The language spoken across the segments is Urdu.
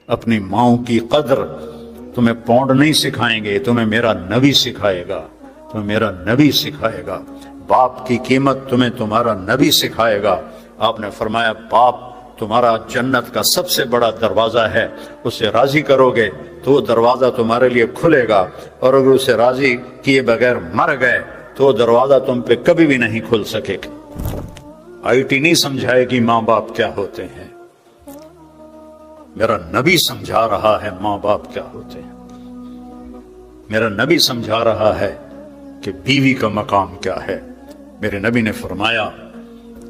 اپنی ماؤں کی قدر تمہیں پونڈ نہیں سکھائیں گے، تمہیں میرا نبی سکھائے گا، تمہیں میرا نبی سکھائے گا۔ باپ کی قیمت تمہیں تمہارا نبی سکھائے گا۔ آپ نے فرمایا باپ تمہارا جنت کا سب سے بڑا دروازہ ہے، اسے راضی کرو گے تو وہ دروازہ تمہارے لیے کھلے گا، اور اگر اسے راضی کیے بغیر مر گئے تو وہ دروازہ تم پہ کبھی بھی نہیں کھل سکے گا۔ آئی ٹی نہیں سمجھائے گی ماں باپ کیا ہوتے ہیں، میرا نبی سمجھا رہا ہے ماں باپ کیا ہوتے ہیں، میرا نبی سمجھا رہا ہے کہ بیوی کا مقام کیا ہے۔ میرے نبی نے فرمایا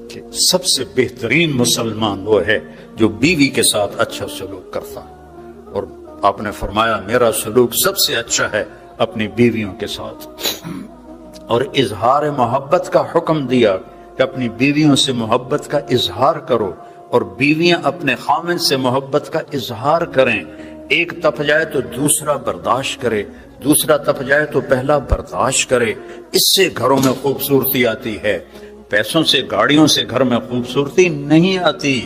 کہ سب سے بہترین مسلمان وہ ہے جو بیوی کے ساتھ اچھا سلوک کرتا ہے، اور آپ نے فرمایا میرا سلوک سب سے اچھا ہے اپنی بیویوں کے ساتھ، اور اظہار محبت کا حکم دیا کہ اپنی بیویوں سے محبت کا اظہار کرو، اور بیویاں اپنے خامن سے محبت کا اظہار کریں، ایک تپ جائے تو دوسرا برداشت کرے، دوسرا تپ جائے تو پہلا برداشت کرے، اس سے گھروں میں خوبصورتی آتی ہے۔ پیسوں سے گاڑیوں سے گھر میں خوبصورتی نہیں آتی۔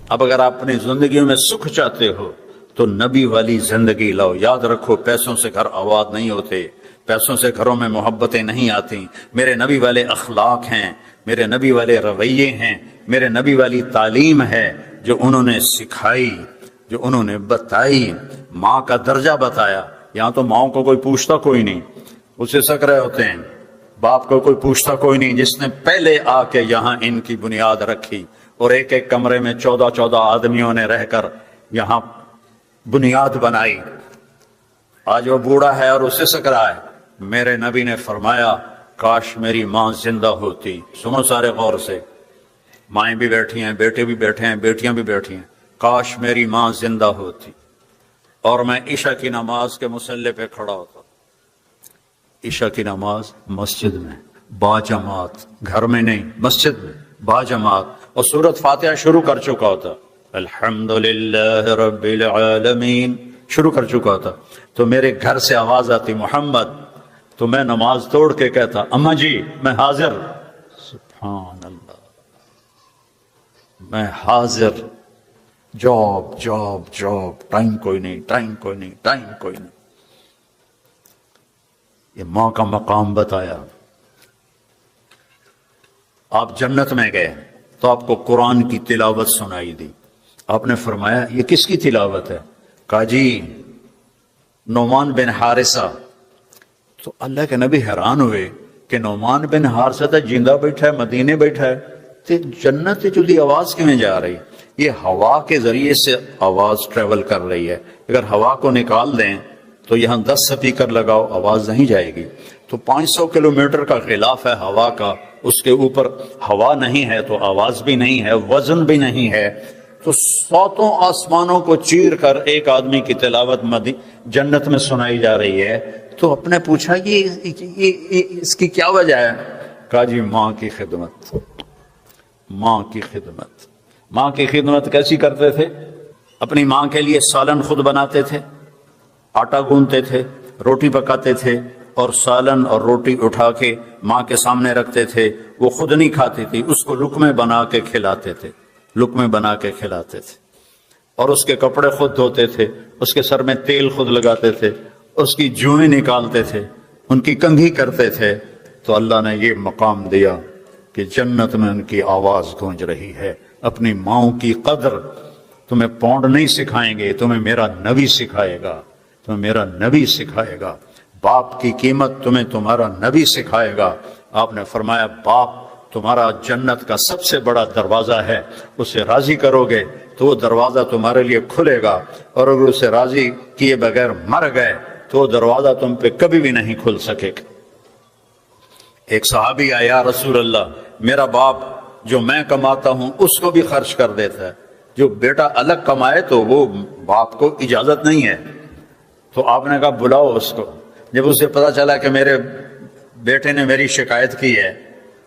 اب اگر آپ اپنی زندگیوں میں سکھ چاہتے ہو تو نبی والی زندگی لاؤ۔ یاد رکھو پیسوں سے گھر آباد نہیں ہوتے، پیسوں سے گھروں میں محبتیں نہیں آتی۔ میرے نبی والے اخلاق ہیں، میرے نبی والے رویے ہیں، میرے نبی والی تعلیم ہے جو انہوں نے سکھائی، جو انہوں نے بتائی۔ ماں کا درجہ بتایا، یہاں تو ماؤں کو کوئی پوچھتا کوئی نہیں، اسے سک رہے ہوتے ہیں، باپ کو کوئی پوچھتا کوئی نہیں، جس نے پہلے آ کے یہاں ان کی بنیاد رکھی، اور ایک ایک کمرے میں 14 آدمیوں نے رہ کر یہاں بنیاد بنائی۔ آج وہ بوڑھا ہے اور اسے سک رہا ہے۔ میرے نبی نے فرمایا کاش میری ماں زندہ ہوتی۔ سنو سارے غور سے، مائیں بھی بیٹھی ہیں، بیٹے بھی بیٹھے ہیں، بیٹیاں بھی بیٹھی ہیں، کاش میری ماں زندہ ہوتی اور میں عشاء کی نماز کے مصلی پہ کھڑا ہوتا۔ عشاء کی نماز مسجد میں باجماعت، گھر میں نہیں، مسجد میں باجماعت، اور سورۃ فاتحہ شروع کر چکا ہوتا، الحمدللہ رب العالمین شروع کر چکا ہوتا، تو میرے گھر سے آواز آتی محمد، تو میں نماز توڑ کے کہتا اماں جی میں حاضر۔ سبحان اللہ، میں حاضر، جاب جاب جاب، ٹائم کوئی نہیں، ٹائم کوئی نہیں، ٹائم کوئی نہیں۔ یہ ماں کا مقام بتایا۔ آپ جنت میں گئے تو آپ کو قرآن کی تلاوت سنائی دی۔ آپ نے فرمایا یہ کس کی تلاوت ہے؟ کہا جی نعمان بن حارثہ۔ تو اللہ کے نبی حیران ہوئے کہ نعمان بن حارثہ تو جیندہ بیٹھا ہے، مدینے بیٹھا ہے، تو جنت جلدی آواز کیوں جا رہی؟ یہ ہوا کے ذریعے سے آواز ٹریول کر رہی ہے۔ اگر ہوا کو نکال دیں تو یہاں 10 سپیکر لگاؤ، آواز نہیں جائے گی۔ تو 500 کلومیٹر کا غلاف ہے ہوا کا، اس کے اوپر ہوا نہیں ہے تو آواز بھی نہیں ہے، وزن بھی نہیں ہے، تو 7 آسمانوں کو چیر کر ایک آدمی کی تلاوت جنت میں سنائی جا رہی ہے۔ تو اپ نے پوچھا یہ اس کی کیا وجہ ہے؟ کہا جی ماں کی خدمت، ماں کی خدمت۔ ماں کی خدمت کیسی کرتے تھے؟ اپنی ماں کے لیے سالن خود بناتے تھے، آٹا گوندتے تھے، روٹی پکاتے تھے، اور سالن اور روٹی اٹھا کے ماں کے سامنے رکھتے تھے۔ وہ خود نہیں کھاتی تھی، اس کو لقمے بنا کے کھلاتے تھے، لقمے بنا کے کھلاتے تھے، اور اس کے کپڑے خود دھوتے تھے، اس کے سر میں تیل خود لگاتے تھے، اس کی جوئیں نکالتے تھے، ان کی کنگھی کرتے تھے۔ تو اللہ نے یہ مقام دیا کہ جنت میں ان کی آواز گونج رہی ہے۔ اپنی ماؤں کی قدر تمہیں پونڈ نہیں سکھائیں گے، تمہیں میرا نبی سکھائے گا، تمہیں میرا نبی سکھائے گا۔ باپ کی قیمت تمہیں تمہارا نبی سکھائے گا۔ آپ نے فرمایا باپ تمہارا جنت کا سب سے بڑا دروازہ ہے، اسے راضی کرو گے تو وہ دروازہ تمہارے لیے کھلے گا، اور اگر اسے راضی کیے بغیر مر گئے تو وہ دروازہ تم پہ کبھی بھی نہیں کھل سکے گا۔ ایک صحابی آیا یا رسول اللہ میرا باپ جو میں کماتا ہوں اس کو بھی خرچ کر دیتا ہے، جو بیٹا الگ کمائے تو وہ باپ کو اجازت نہیں ہے۔ تو آپ نے کہا بلاؤ اس کو۔ جب اسے پتا چلا کہ میرے بیٹے نے میری شکایت کی ہے،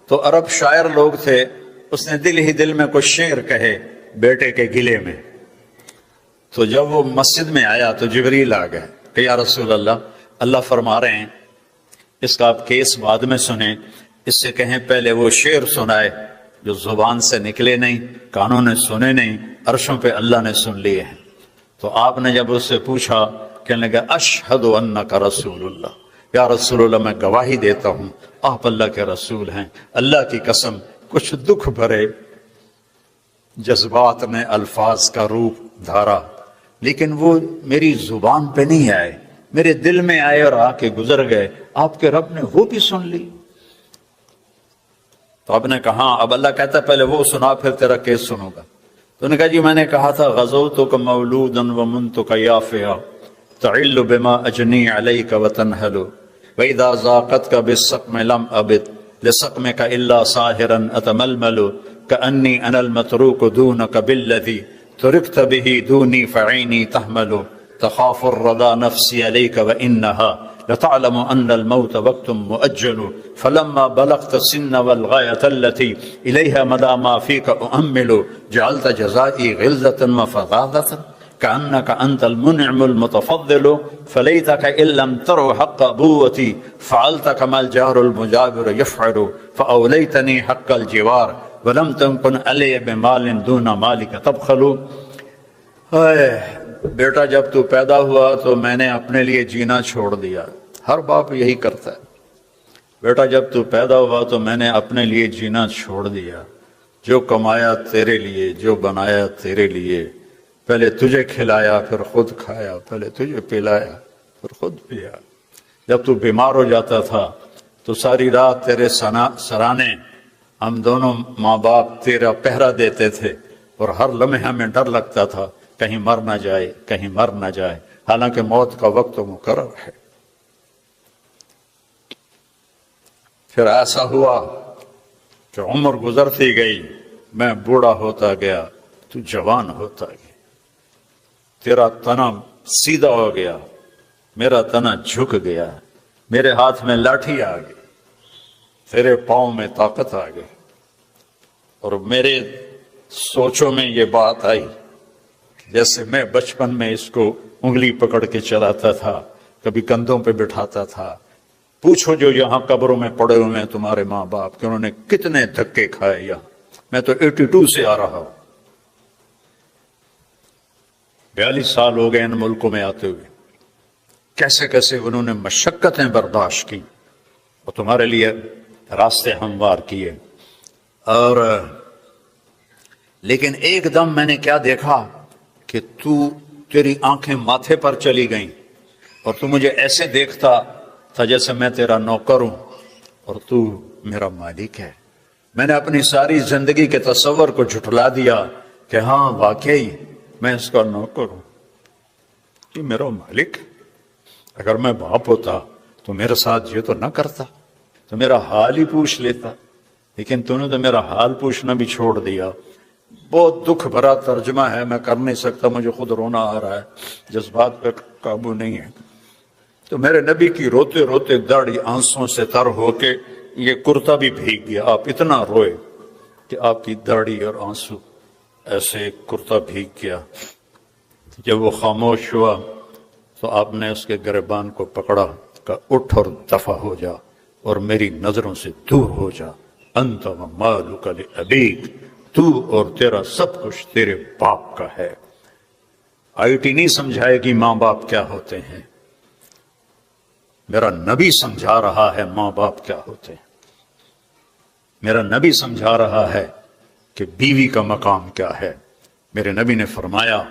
تو عرب شاعر لوگ تھے، اس نے دل ہی دل میں کچھ شعر کہے بیٹے کے گلے میں۔ تو جب وہ مسجد میں آیا تو جبریل آ گئے کہ یا رسول اللہ، اللہ فرما رہے ہیں اس کا آپ کیس بعد میں سنیں، اس سے کہیں پہلے وہ شعر سنائے جو زبان سے نکلے نہیں، کانوں نے سنے نہیں، عرشوں پہ اللہ نے سن لیے ہیں۔ تو آپ نے جب اس سے پوچھا، کہنے لگا اشہد انک رسول اللہ، یا رسول اللہ میں گواہی دیتا ہوں آپ اللہ کے رسول ہیں۔ اللہ کی قسم کچھ دکھ بھرے جذبات نے الفاظ کا روپ دھارا، لیکن وہ میری زبان پہ نہیں آئے، میرے دل میں آئے اور آ کے گزر گئے۔ آپ کے رب نے وہ بھی سن لی۔ تو آپ نے کہا، اب اللہ کہتا ہے پہلے وہ سنا پھر تیرا کیس سنوں گا۔ تو انہوں نے کہا جی میں نے کہا تھا غزوتک مولودا ومنتک یافیا تعل بما اجنی علیک وتنہل واذا ضاقتک بالسقم لم ابد لسقمک الا ساہرا اتململ کأنی انا المتروک دونک بالذی ترکت به دونی فعینی تحمل تخاف الرضا نفسی علیک وانہا لتعلم ان الموت وقت مؤجل فلما بلغت السن والغاية التي إليها مدى ما فيك أؤمل جعلت جزائي غلظة وفظاظة كأنك أنت المنعم المتفضل فليتك إن لم تروا حق أبوتي فعلت كما الجار المجابر يفعل فأوليتني حق الجوار ولم تكن علي بمال دون مالك تبخل۔ بیٹا جب تو پیدا ہوا تو میں نے اپنے لیے جینا چھوڑ دیا۔ ہر باپ یہی کرتا ہے، بیٹا جب تو پیدا ہوا تو میں نے اپنے لیے جینا چھوڑ دیا، جو کمایا تیرے لیے، جو بنایا تیرے لیے، پہلے تجھے کھلایا پھر خود کھایا، پہلے تجھے پلایا پھر خود پیا۔ جب تو بیمار ہو جاتا تھا تو ساری رات تیرے سرانے ہم دونوں ماں باپ تیرا پہرا دیتے تھے، اور ہر لمحے ہمیں ڈر لگتا تھا کہیں مر نہ جائے، کہیں مر نہ جائے، حالانکہ موت کا وقت تو مقرر ہے۔ پھر ایسا ہوا کہ عمر گزرتی گئی، میں بوڑھا ہوتا گیا، تو جوان ہوتا گیا، تیرا تنا سیدھا ہو گیا، میرا تنا جھک گیا، میرے ہاتھ میں لاٹھی آ گئی، تیرے پاؤں میں طاقت آ گئی، اور میرے سوچوں میں یہ بات آئی جیسے میں بچپن میں اس کو انگلی پکڑ کے چلاتا تھا، کبھی کندھوں پہ بٹھاتا تھا۔ پوچھو جو یہاں قبروں میں پڑے ہوئے ہیں تمہارے ماں باپ کہ انہوں نے کتنے دھکے کھائے یہاں، میں تو 82 سے آ رہا ہوں، 42 سال ہو گئے ان ملکوں میں آتے ہوئے، کیسے کیسے انہوں نے مشقتیں برداشت کی اور تمہارے لیے راستے ہموار کیے۔ اور لیکن ایک دم میں نے کیا دیکھا کہ تیری آنکھیں ماتھے پر چلی گئیں، اور تو مجھے ایسے دیکھتا تھا جیسے میں تیرا نوکر ہوں اور تو میرا مالک ہے۔ میں نے اپنی ساری زندگی کے تصور کو جھٹلا دیا کہ ہاں واقعی میں اس کا نوکر ہوں، یہ میرا مالک۔ اگر میں باپ ہوتا تو میرے ساتھ یہ تو نہ کرتا، تو میرا حال ہی پوچھ لیتا، لیکن تو نے تو میرا حال پوچھنا بھی چھوڑ دیا۔ بہت دکھ بھرا ترجمہ ہے، میں کر نہیں سکتا، مجھے خود رونا آ رہا ہے، جذبات پہ قابو نہیں ہے۔ تو میرے نبی کی روتے روتے داڑھی آنسوں سے تر ہو کے یہ کرتا بھی بھیگ گیا، آپ اتنا روئے کہ آپ کی داڑھی اور آنسو ایسے کرتا بھیگ گیا۔ جب وہ خاموش ہوا تو آپ نے اس کے گریبان کو پکڑا، کہا اٹھ اور دفع ہو جا اور میری نظروں سے دور ہو جا، انت و مالک لابیک، تو اور تیرا سب کچھ تیرے باپ کا ہے۔ آئی ٹی نہیں سمجھائے گی ماں باپ کیا ہوتے ہیں، میرا نبی سمجھا رہا ہے ماں باپ کیا ہوتے ہیں، میرا نبی سمجھا رہا ہے کہ بیوی کا مقام کیا ہے۔ میرے نبی نے فرمایا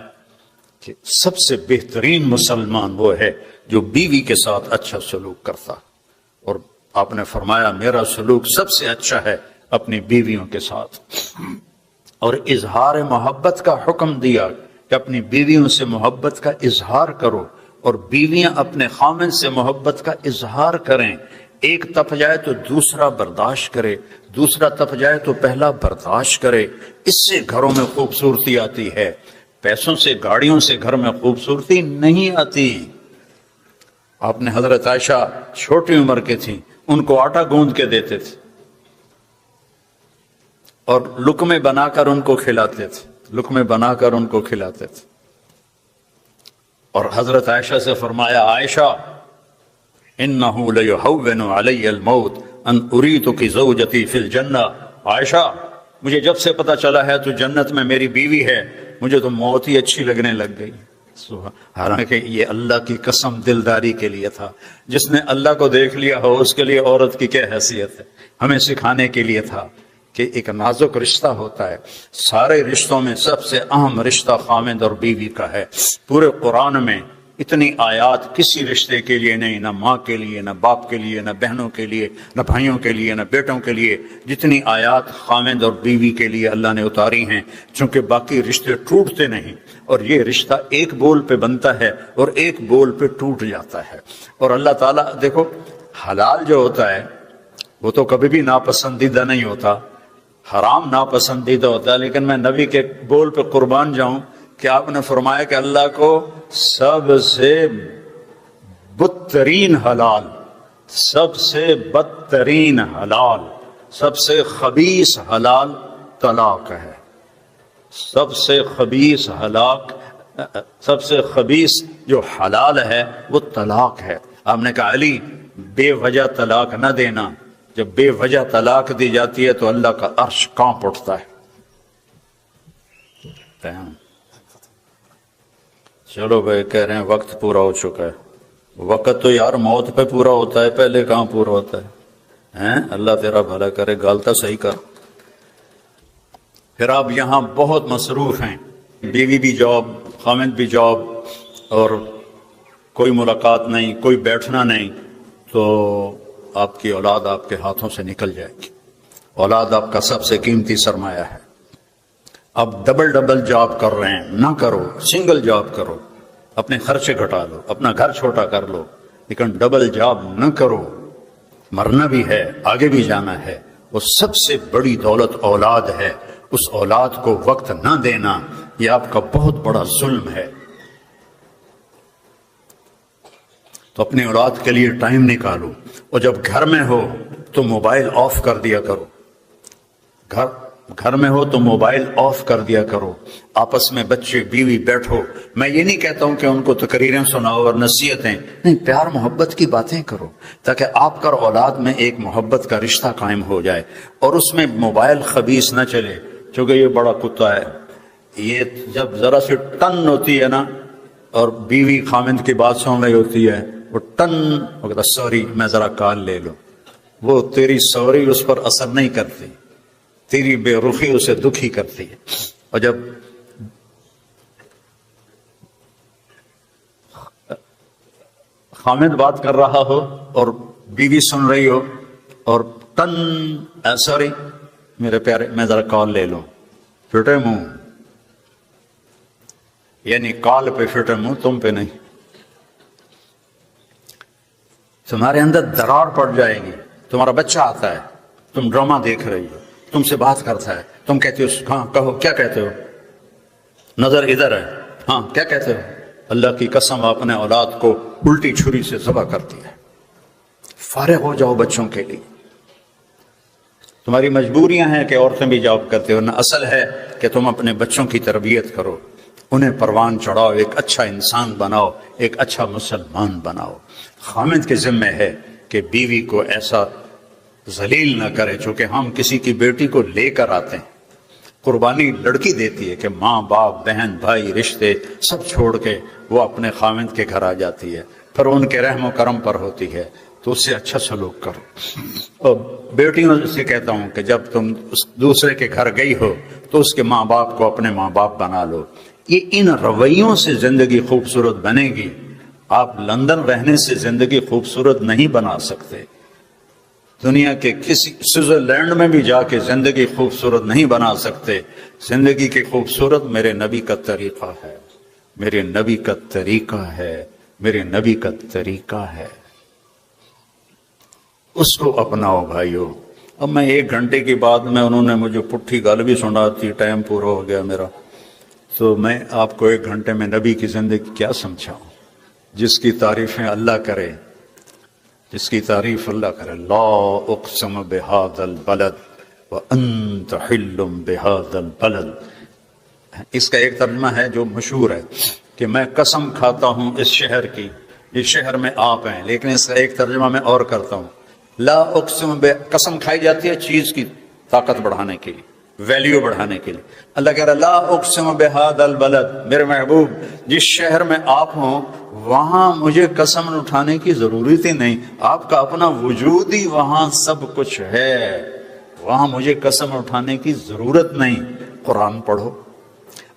کہ سب سے بہترین مسلمان وہ ہے جو بیوی کے ساتھ اچھا سلوک کرتا، اور آپ نے فرمایا میرا سلوک سب سے اچھا ہے اپنی بیویوں کے ساتھ، اور اظہار محبت کا حکم دیا کہ اپنی بیویوں سے محبت کا اظہار کرو، اور بیویاں اپنے خامن سے محبت کا اظہار کریں۔ ایک تپ جائے تو دوسرا برداشت کرے، دوسرا تپ جائے تو پہلا برداشت کرے، اس سے گھروں میں خوبصورتی آتی ہے۔ پیسوں سے گاڑیوں سے گھر میں خوبصورتی نہیں آتی۔ آپ نے حضرت عائشہ چھوٹی عمر کے تھیں، ان کو آٹا گوندھ کے دیتے تھے اور لقمے بنا کر ان کو کھلاتے تھے، لقمے بنا کر ان کو کھلاتے تھے، اور حضرت عائشہ سے فرمایا عائشہ انہو لیہون علی الموت ان اریتک زوجتی فی الجنہ، عائشہ مجھے جب سے پتا چلا ہے تو جنت میں میری بیوی ہے، مجھے تو موت ہی اچھی لگنے لگ گئی۔ حالانکہ یہ اللہ کی قسم دلداری کے لیے تھا. جس نے اللہ کو دیکھ لیا ہو اس کے لیے عورت کی کیا حیثیت ہے. ہمیں سکھانے کے لیے تھا کہ ایک نازک رشتہ ہوتا ہے. سارے رشتوں میں سب سے اہم رشتہ خاوند اور بیوی کا ہے. پورے قرآن میں اتنی آیات کسی رشتے کے لیے نہیں، نہ ماں کے لیے، نہ باپ کے لیے، نہ بہنوں کے لیے، نہ بھائیوں کے لیے، نہ بیٹوں کے لیے، جتنی آیات خاوند اور بیوی کے لیے اللہ نے اتاری ہیں، چونکہ باقی رشتے ٹوٹتے نہیں اور یہ رشتہ ایک بول پہ بنتا ہے اور ایک بول پہ ٹوٹ جاتا ہے. اور اللہ تعالیٰ دیکھو، حلال جو ہوتا ہے وہ تو کبھی بھی ناپسندیدہ نہیں ہوتا، حرام ناپسندیدہ ہوتا ہے. لیکن میں نبی کے بول پہ قربان جاؤں کہ آپ نے فرمایا کہ اللہ کو سب سے بدترین حلال، سب سے بدترین حلال، سب سے خبیث حلال طلاق ہے. سب سے خبیث سب سے خبیث جو حلال ہے وہ طلاق ہے. آپ نے کہا علی بے وجہ طلاق نہ دینا. جب بے وجہ طلاق دی جاتی ہے تو اللہ کا عرش کانپ اٹھتا ہے. چلو بھائی کہہ رہے ہیں وقت پورا ہو چکا ہے. وقت تو یار موت پہ پورا ہوتا ہے، پہلے کہاں پورا ہوتا ہے. اللہ تیرا بھلا کرے، غلطہ صحیح کر. پھر آپ یہاں بہت مصروف ہیں، بیوی بھی جاب، خاوند بھی جاب، اور کوئی ملاقات نہیں، کوئی بیٹھنا نہیں، تو آپ کی اولاد آپ کے ہاتھوں سے نکل جائے گی. اولاد آپ کا سب سے قیمتی سرمایہ ہے. اب ڈبل جاب کر رہے ہیں، نہ کرو، سنگل جاب کرو، اپنے خرچے گھٹا لو، اپنا گھر چھوٹا کر لو، لیکن ڈبل جاب نہ کرو. مرنا بھی ہے، آگے بھی جانا ہے. وہ سب سے بڑی دولت اولاد ہے. اس اولاد کو وقت نہ دینا یہ آپ کا بہت بڑا ظلم ہے. تو اپنی اولاد کے لیے ٹائم نکالو. اور جب گھر میں ہو تو موبائل آف کر دیا کرو. گھر میں ہو تو موبائل آف کر دیا کرو. آپس میں بچے بیوی بیٹھو. میں یہ نہیں کہتا ہوں کہ ان کو تقریریں سناؤ اور نصیحتیں نہیں، پیار محبت کی باتیں کرو تاکہ آپ کا اولاد میں ایک محبت کا رشتہ قائم ہو جائے. اور اس میں موبائل خبیث نہ چلے، چونکہ یہ بڑا کتا ہے. یہ جب ذرا سی ٹن ہوتی ہے نا اور بیوی خاوند کی بات سن رہی ہوتی ہے، وہ ٹن وہ کہتا سوری میں ذرا کال لے لوں. وہ تیری سوری اس پر اثر نہیں کرتی، تیری بے رخی اسے دکھی کرتی ہے. اور جب خامد بات کر رہا ہو اور بیوی سن رہی ہو اور ٹن سوری میرے پیارے میں ذرا کال لے لوں، پھٹے منہ، یعنی کال پہ پھٹے منہ، تم پہ نہیں. تمہارے اندر درار پڑ جائے گی. تمہارا بچہ آتا ہے، تم ڈرامہ دیکھ رہی ہو، تم سے بات کرتا ہے، تم کہتے ہو ہاں کہو کیا کہتے ہو، نظر ادھر ہے، ہاں کیا کہتے ہو. اللہ کی قسم آپ نے اولاد کو الٹی چھری سے ذبح کر دیا. فارغ ہو جاؤ بچوں کے لیے. تمہاری مجبوریاں ہیں کہ عورتیں بھی جاب کرتے ہو، نہ اصل ہے کہ تم اپنے بچوں کی تربیت کرو، انہیں پروان چڑھاؤ، ایک اچھا انسان بناؤ، ایک اچھا مسلمان بناؤ. خامد کے ذمہ ہے کہ بیوی کو ایسا ذلیل نہ کرے. چونکہ ہم کسی کی بیٹی کو لے کر آتے ہیں، قربانی لڑکی دیتی ہے کہ ماں باپ بہن بھائی رشتے سب چھوڑ کے وہ اپنے خامد کے گھر آ جاتی ہے، پھر ان کے رحم و کرم پر ہوتی ہے. تو اس سے اچھا سلوک کرو. اور بیٹیوں سے کہتا ہوں کہ جب تم اس دوسرے کے گھر گئی ہو تو اس کے ماں باپ کو اپنے ماں باپ بنا لو. یہ ان رویوں سے زندگی خوبصورت بنے گی. آپ لندن رہنے سے زندگی خوبصورت نہیں بنا سکتے. دنیا کے کسی سوئٹزرلینڈ میں بھی جا کے زندگی خوبصورت نہیں بنا سکتے. زندگی کی خوبصورت میرے نبی کا طریقہ ہے، میرے نبی کا طریقہ ہے، میرے نبی کا طریقہ ہے. اس کو اپناؤ بھائیو. اب میں 1 گھنٹے کی بعد میں انہوں نے مجھے پٹھی گال بھی سنا تھی، ٹائم پورا ہو گیا میرا، تو میں آپ کو 1 گھنٹے میں نبی کی زندگی کیا سمجھاؤں. جس کی تعریفیں اللہ کرے، جس کی تعریف اللہ کرے. لا اقسم بہذا البلد وانت حل بہذا البلد. اس کا ایک ترجمہ ہے جو مشہور ہے کہ میں قسم کھاتا ہوں اس شہر کی، اس شہر میں آپ ہیں. لیکن اس کا ایک ترجمہ میں اور کرتا ہوں. لا اقسم قسم کھائی جاتی ہے چیز کی طاقت بڑھانے کے لیے. ویلیو بڑھانے کے لیے۔ اللہ کہہ رہا لا اقسم بہذا البلد، میرے محبوب جس شہر میں آپ ہوں وہاں مجھے قسم اٹھانے کی ضرورت ہی نہیں، آپ کا اپنا وجود ہی وہاں سب کچھ ہے، وہاں مجھے قسم اٹھانے کی ضرورت نہیں۔ قرآن پڑھو،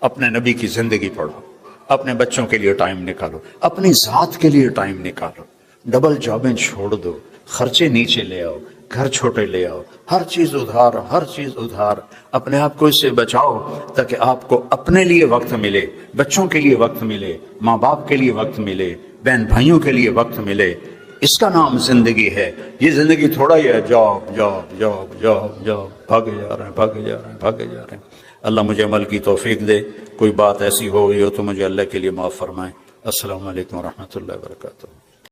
اپنے نبی کی زندگی پڑھو، اپنے بچوں کے لیے ٹائم نکالو، اپنی ذات کے لیے ٹائم نکالو، ڈبل جابیں چھوڑ دو، خرچے نیچے لے آؤ، گھر چھوٹے لے آؤ، ہر چیز ادھار، ہر چیز ادھار، اپنے آپ کو اس سے بچاؤ تاکہ آپ کو اپنے لیے وقت ملے، بچوں کے لیے وقت ملے، ماں باپ کے لیے وقت ملے، بہن بھائیوں کے لیے وقت ملے۔ اس کا نام زندگی ہے۔ یہ زندگی تھوڑا ہی ہے job job job job job, بھاگے جا رہے ہیں بھاگے جا رہے ہیں بھاگے جا رہے ہیں۔ اللہ مجھے عمل کی توفیق دے، کوئی بات ایسی ہو گئی ہو تو مجھے اللہ کے لیے معاف فرمائے۔ السلام علیکم ورحمۃ اللہ وبرکاتہ۔